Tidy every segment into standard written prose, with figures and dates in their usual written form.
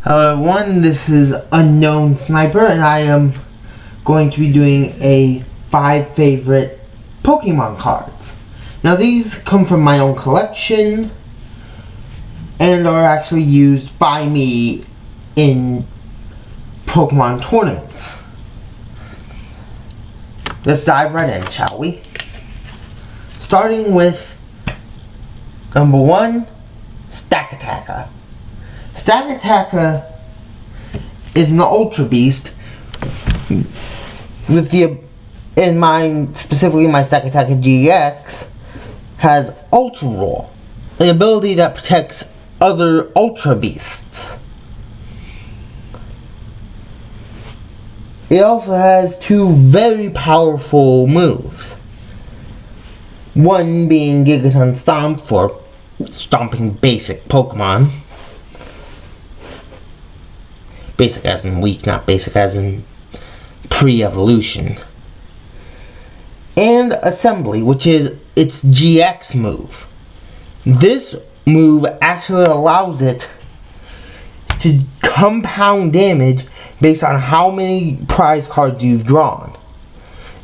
Hello everyone, this is Unknown Sniper and I am going to be doing a 5 favorite Pokemon cards. Now these come from my own collection and are actually used by me in Pokemon tournaments. Let's dive right in, shall we? Starting with number 1, Stack Attacker. Stack Attacker is an Ultra Beast with specifically my Stack Attacker GX has Ultra Roll, an ability that protects other Ultra Beasts. It also has 2 very powerful moves. One being Gigaton Stomp for stomping basic Pokemon. Basic as in weak, not basic as in pre-evolution. And Assembly, which is its GX move. This move actually allows it to compound damage based on how many prize cards you've drawn.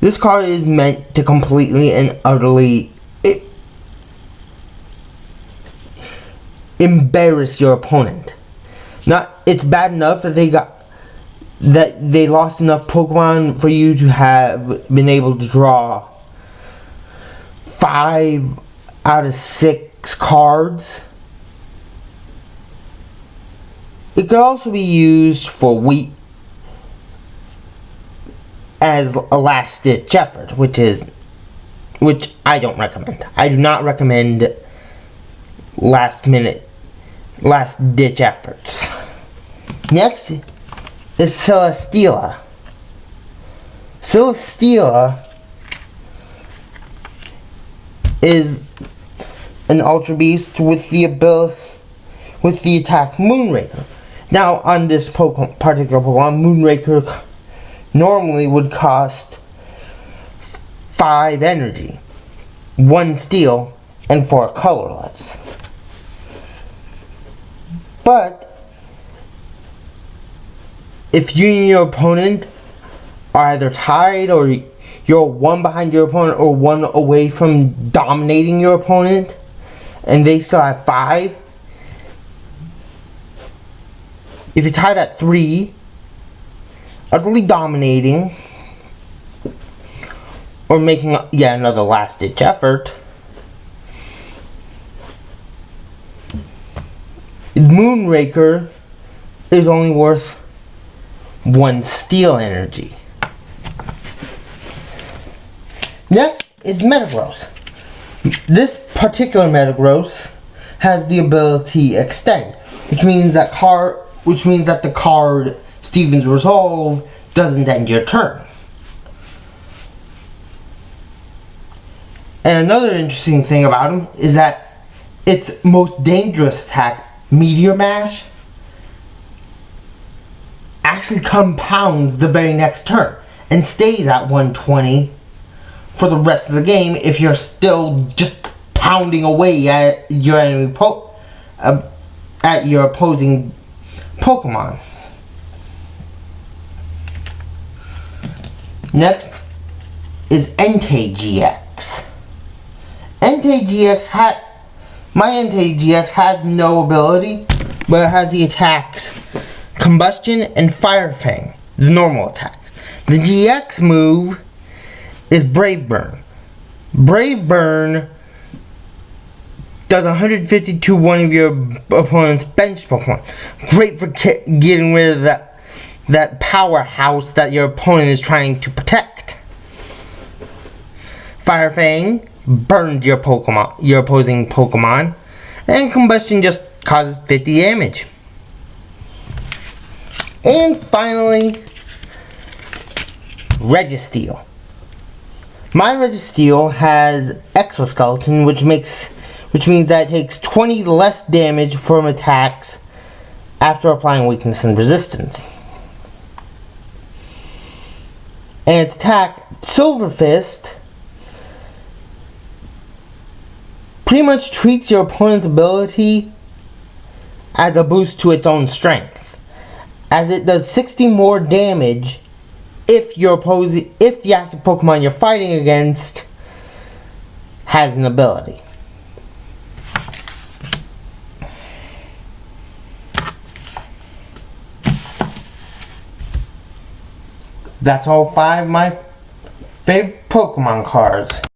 This card is meant to completely and utterly embarrass your opponent. It's bad enough that they lost enough Pokemon for you to have been able to draw 5 out of 6 cards. It could also be used for as a last-ditch effort, which I don't recommend. I do not recommend last-ditch efforts. Next is Celesteela. Celesteela is an Ultra Beast with the attack Moonraker. Now, on this particular Pokemon, Moonraker normally would cost 5 energy, 1 steel, and 4 colorless. But if you and your opponent are either tied, or you're 1 behind your opponent or 1 away from dominating your opponent, and they still have 5, if you're tied at 3, utterly dominating, or making yet another last-ditch effort, Moonraker is only worth 1 steel energy. Next is Metagross. This particular Metagross has the ability Extend, which means that the card Steven's Resolve doesn't end your turn. And another interesting thing about him is that its most dangerous attack, Meteor Mash, actually compounds the very next turn and stays at 120 for the rest of the game if you're still just pounding away at your at your opposing Pokemon. Next is Entei GX. My Entei GX has no ability, but it has the attacks Combustion and Fire Fang, the normal attacks. The GX move is Brave Burn. Brave Burn does 150 to one of your opponent's bench Pokemon. Great for getting rid of that powerhouse that your opponent is trying to protect. Fire Fang burns your opposing Pokemon, and Combustion just causes 50 damage. And finally, Registeel. My Registeel has Exoskeleton, which means that it takes 20 less damage from attacks after applying weakness and resistance. And its attack, Silver Fist, pretty much treats your opponent's ability as a boost to its own strength. as it does 60 more damage if the active Pokemon you're fighting against has an ability. That's all 5 of my favorite Pokemon cards.